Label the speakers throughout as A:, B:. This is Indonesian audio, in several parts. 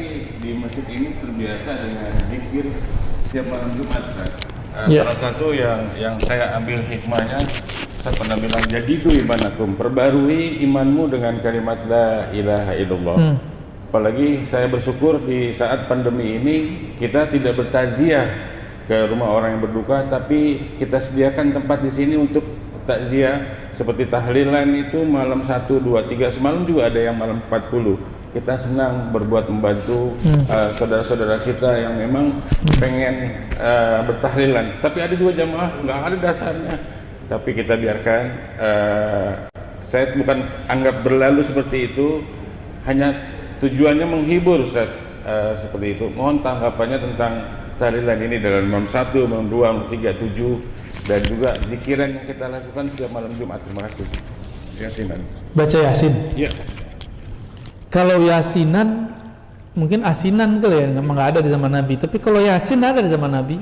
A: sih di masjid ini terbiasa dengan zikir setiap malam Jumat kan. Salah satu yang saya ambil hikmahnya, saya pernah bilang, jadidu imanakum, perbarui imanmu dengan kalimat la ilaha illallah. Apalagi saya bersyukur di saat pandemi ini kita tidak bertakziah ke rumah orang yang berduka, tapi kita sediakan tempat di sini untuk takziah seperti tahlilan itu malam 1, 2, 3, semalam juga ada yang malam 40. Kita senang berbuat membantu saudara-saudara kita yang memang pengen bertahlilan, tapi ada 2 jamaah nggak ada dasarnya, tapi kita biarkan. Saya bukan anggap berlalu seperti itu, hanya tujuannya menghibur Ustaz, seperti itu. Mohon tanggapannya tentang tahlilan ini dalam malam 1, malam 2, malam 3, 7, dan juga zikiran yang kita lakukan setiap malam Jumat. Terima kasih. Yasinan.
B: Baca Yasin.
A: Iya.
B: Kalau Yasinan mungkin asinan kali ya, memang nggak ada di zaman Nabi. Tapi kalau Yasin ada di zaman Nabi.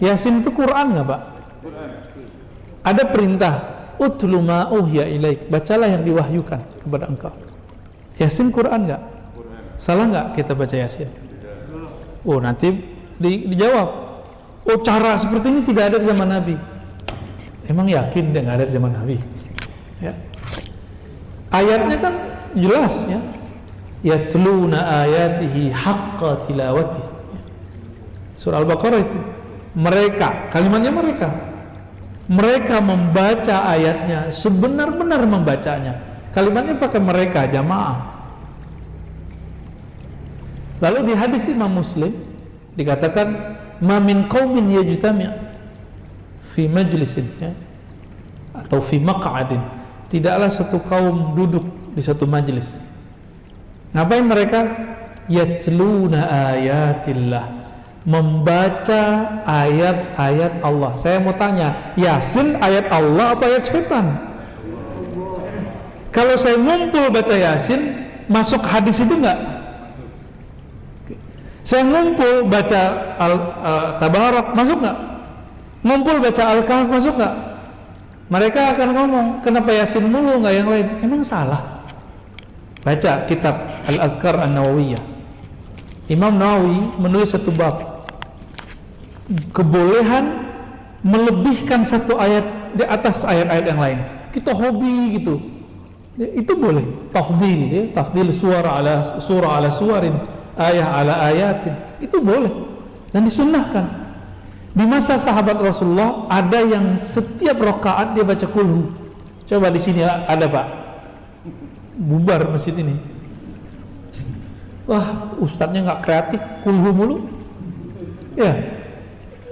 B: Yasin itu Quran nggak Pak? Ada perintah utlu ma uhiya ilaik, bacalah yang diwahyukan kepada engkau. Yasin Quran nggak? Salah nggak kita baca Yasin? Oh, nanti dijawab, oh cara seperti ini tidak ada di zaman Nabi. Emang yakin dia nggak ada di zaman Nabi? Ya. Ayatnya kan jelas ya, yatluna ayatihi haqqa tilawati. Surah Al-Baqarah itu, mereka, kalimatnya mereka membaca ayatnya sebenar-benar membacanya. Kalimatnya pakai mereka, jamaah. Lalu di hadis Imam Muslim dikatakan, ma min qaumin yajtami' fi majlisin, ya, atau fi maq'adin, tidaklah satu kaum duduk di satu majlis. Ngapain mereka? Yatluna ayatillah, membaca ayat-ayat Allah. Saya mau tanya, Yasin ayat Allah apa ayat setan? Kalau saya ngumpul baca Yasin, masuk hadis itu enggak? Saya ngumpul baca Tabarak, masuk enggak? Ngumpul baca Al-Kahf, masuk enggak? Mereka akan ngomong, kenapa Yasin mulu enggak yang lain? Emang salah? Baca kitab Al-Azkar An-Nawawiyah. Imam Nawawi menulis satu bab, kebolehan melebihkan satu ayat di atas ayat-ayat yang lain. Kita hobi gitu, itu boleh. Tafdil, ya, tafdil surah ala suwarin, ayat ala ayatin, itu boleh dan disunnahkan. Di masa sahabat Rasulullah ada yang setiap rakaat dia baca kulhu. Coba di sini ada Pak, bubar masjid ini. Wah, ustadznya nggak kreatif, kulhu mulu. Ya,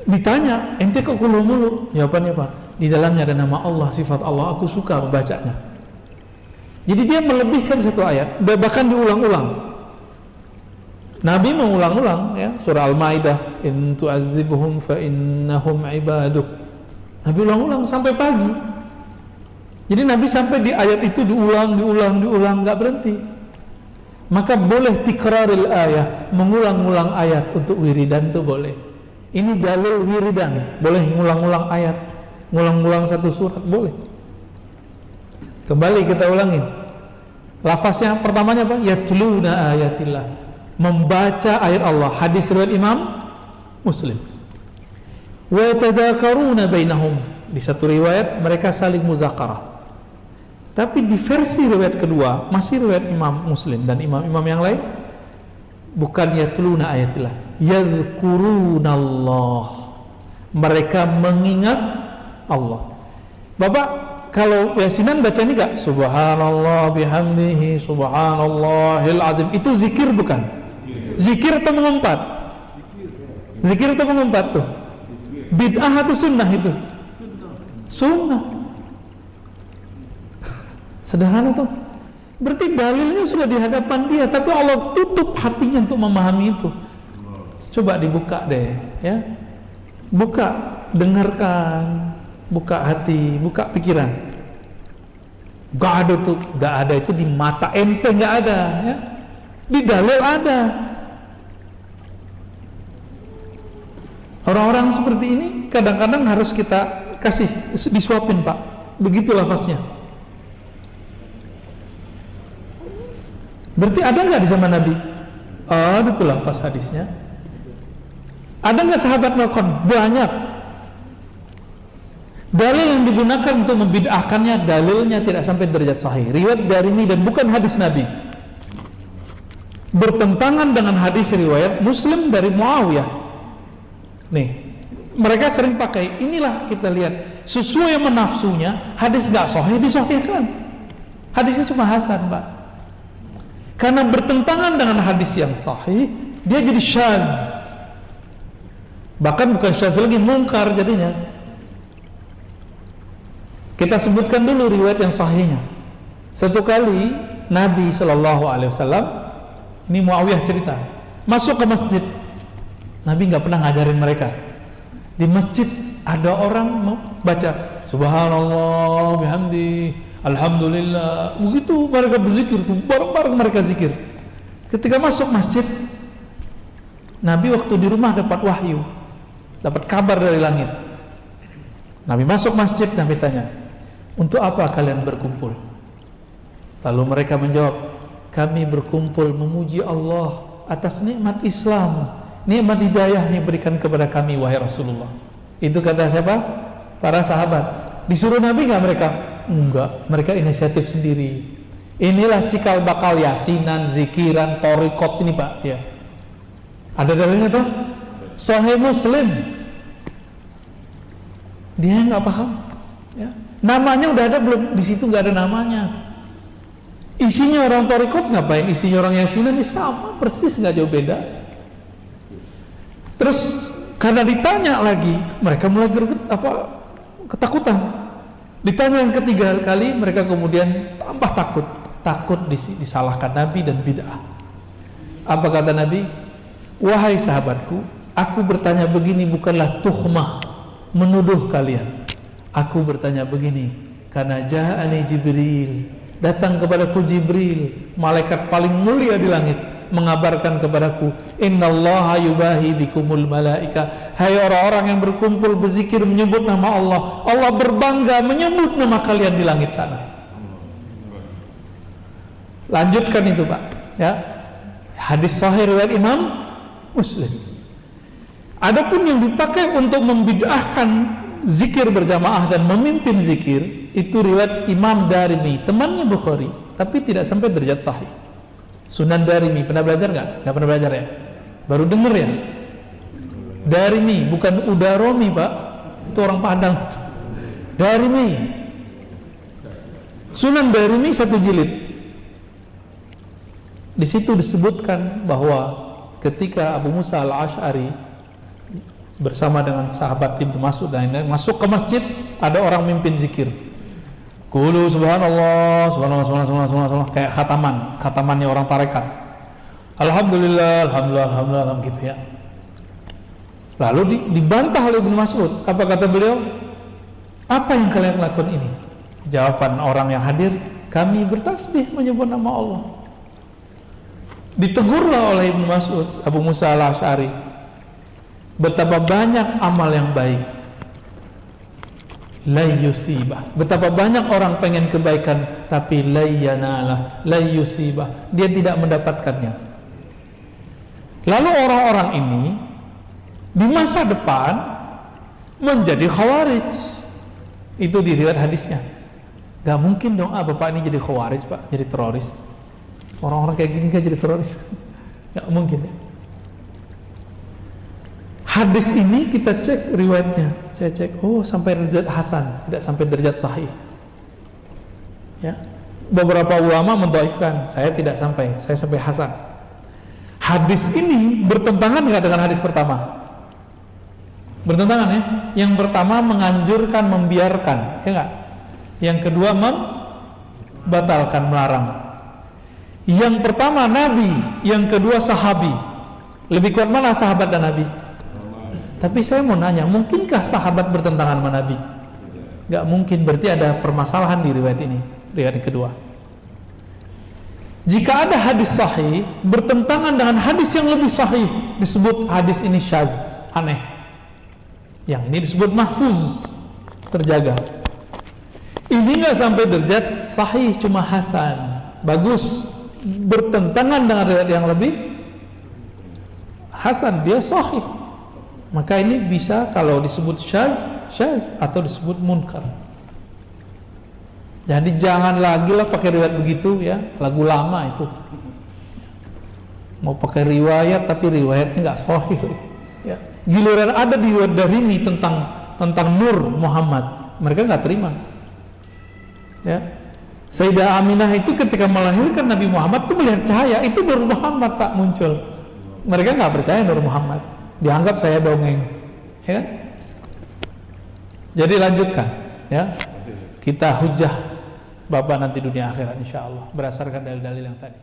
B: ditanya, ente kok kulhu mulu? Jawabannya Pak, di dalamnya ada nama Allah, sifat Allah, aku suka membacanya. Jadi dia melebihkan satu ayat, bahkan diulang-ulang. Nabi mengulang-ulang, ya, surah Al-Maidah, in tu'adzibuhum fa innahum ibaduk. Nabi ulang-ulang sampai pagi. Jadi Nabi sampai di ayat itu diulang, nggak berhenti. Maka boleh tikraril ayat, mengulang-ulang ayat untuk wiridan itu boleh. Ini dalil wiridan, boleh ngulang-ulang ayat, ngulang-ulang satu surat boleh. Kembali kita ulangin. Lafaznya pertamanya apa? Yatluna ayatillah, membaca ayat Allah. Hadis riwayat Imam Muslim. Wa yatadzakaruna bainahum, di satu riwayat mereka saling muzakarah. Tapi di versi riwayat kedua, masih riwayat Imam Muslim dan imam-imam yang lain, bukan yatluna ayatillah, yadhkurunallah, mereka mengingat Allah. Bapak kalau Yasinan baca ini enggak? Subhanallah bihamdihi subhanallahil azim, itu zikir bukan? Zikir atau mengumpat? Zikir atau mengumpat tuh? Bid'ah atau sunnah itu? Sunnah. Sederhana tuh. Berarti dalilnya sudah di hadapan dia, tapi Allah tutup hatinya untuk memahami itu. Coba dibuka deh, ya. Buka, dengarkan, buka hati, buka pikiran. Gak ada tuh, gak ada itu di mata ente, gak ada, ya. Di dalil ada. Orang-orang seperti ini kadang-kadang harus kita kasih, disuapin Pak. Begitu lafaznya. Berarti ada nggak di zaman Nabi? Ada tuh lafaz hadisnya. Ada nggak sahabat melakukan? Banyak. Dalil yang digunakan untuk membid'ahkannya, dalilnya tidak sampai derajat sahih. Riwayat Darimi dan bukan hadis Nabi. Bertentangan dengan hadis riwayat Muslim dari Muawiyah. Nih, mereka sering pakai, inilah kita lihat, sesuai yang menafsunya, hadis nggak sahih disahihkan. Hadisnya cuma hasan, Pak. Karena bertentangan dengan hadis yang sahih, dia jadi syadz. Bahkan bukan syadz lagi, mungkar jadinya. Kita sebutkan dulu riwayat yang sahihnya. Satu kali Nabi SAW, ini Muawiyah cerita, masuk ke masjid. Nabi nggak pernah ngajarin mereka. Di masjid ada orang baca Subhanallah bihamdi, Alhamdulillah. Begitu mereka berzikir tuh, bareng-bareng mereka zikir. Ketika masuk masjid, Nabi waktu di rumah dapat wahyu, dapat kabar dari langit. Nabi masuk masjid, Nabi tanya, untuk apa kalian berkumpul? Lalu mereka menjawab, kami berkumpul memuji Allah atas nikmat Islam, nikmat hidayah yang diberikan kepada kami, wahai Rasulullah. Itu kata siapa? Para sahabat. Disuruh Nabi nggak mereka? Enggak, mereka inisiatif sendiri. Inilah cikal bakal yasinan, zikiran, thariqat ini, Pak. Ya. Ada dalilnya tuh? Sahih Muslim. Dia nggak paham. Ya. Namanya udah ada belum? Di situ nggak ada namanya. Isinya orang thariqat ngapain? Isinya orang yasinan ini sama persis, nggak jauh beda. Terus karena ditanya lagi, mereka mulai ketakutan. Ditanya yang ketiga kali, mereka kemudian tambah takut disalahkan Nabi dan bid'ah. Apa kata Nabi? Wahai sahabatku, aku bertanya begini bukanlah tuhmah, menuduh kalian. Aku bertanya begini karena ja'ani Jibril, datang kepadaku Jibril, malaikat paling mulia di langit, mengabarkan kepadaku, innallaha yubahi bikumul malaika. Hai orang-orang yang berkumpul berzikir menyebut nama Allah, Allah berbangga menyebut nama kalian di langit sana. Lanjutkan itu, Pak, ya. Hadis sahih riwayat Imam Muslim. Adapun yang dipakai untuk membid'ahkan zikir berjamaah dan memimpin zikir, itu riwayat Imam Darimi, temannya Bukhari, tapi tidak sampai derajat sahih. Sunan Darimi, pernah belajar nggak? Nggak pernah belajar ya? Baru denger ya? Darimi, bukan Udaromi, Pak. Itu orang Padang. Darimi. Sunan Darimi 1 jilid. Di situ disebutkan bahwa ketika Abu Musa al-Asy'ari bersama dengan sahabat Ibnu Mas'ud dan lain-lain masuk ke masjid, ada orang mimpin zikir. Qulu subhanallah, subhanallah, subhanallah, subhanallah, kayak khatamannya orang tarekat. Alhamdulillah, alhamdulillah, alhamdulillah, gitu ya. Lalu dibantah oleh Ibnu Mas'ud. Apa kata beliau? Apa yang kalian lakukan ini? Jawaban orang yang hadir, kami bertasbih menyebut nama Allah. Ditegurlah oleh Ibnu Mas'ud, Abu Musa al-Asy'ari, betapa banyak amal yang baik, la yusibah. Betapa banyak orang pengen kebaikan, tapi la yanalah, la yusibah, dia tidak mendapatkannya. Lalu orang-orang ini di masa depan menjadi khawarij. Itu diriwayat hadisnya. Gak mungkin dong, bapak ini jadi khawarij, Pak, jadi teroris. Orang-orang kayak gini gak jadi teroris. Gak mungkin ya. Hadis ini kita cek riwayatnya, saya cek, oh sampai derajat hasan, tidak sampai derajat sahih. Ya, beberapa ulama mendhaifkan, saya tidak sampai, saya sampai hasan. Hadis ini bertentangan nggak dengan hadis pertama? Bertentangan ya. Yang pertama menganjurkan, membiarkan, ya nggak? Yang kedua membatalkan, melarang. Yang pertama Nabi, yang kedua sahabi. Lebih kuat mana sahabat dan Nabi? Tapi saya mau nanya, mungkinkah sahabat bertentangan sama Nabi? Gak mungkin, berarti ada permasalahan di riwayat ini, riwayat yang kedua. Jika ada hadis sahih bertentangan dengan hadis yang lebih sahih, disebut hadis ini syadz, aneh. Yang ini disebut mahfuz, terjaga. Ini gak sampai derajat sahih, cuma hasan, bagus. Bertentangan dengan riwayat yang lebih hasan, dia sahih. Maka ini bisa kalau disebut syaz atau disebut munkar. Jadi jangan lagi lah pakai riwayat begitu ya, lagu lama itu. Mau pakai riwayat tapi riwayatnya nggak sahih. Ya. Giliran ada di riwayat Darimi tentang Nur Muhammad, mereka nggak terima. Ya. Sayyidah Aminah itu ketika melahirkan Nabi Muhammad itu melihat cahaya, itu Nur Muhammad Pak muncul. Mereka nggak percaya Nur Muhammad, dianggap saya dongeng, ya kan? Jadi lanjutkan, ya. Kita hujah Bapak nanti dunia akhirat insya Allah berdasarkan dalil-dalil yang tadi.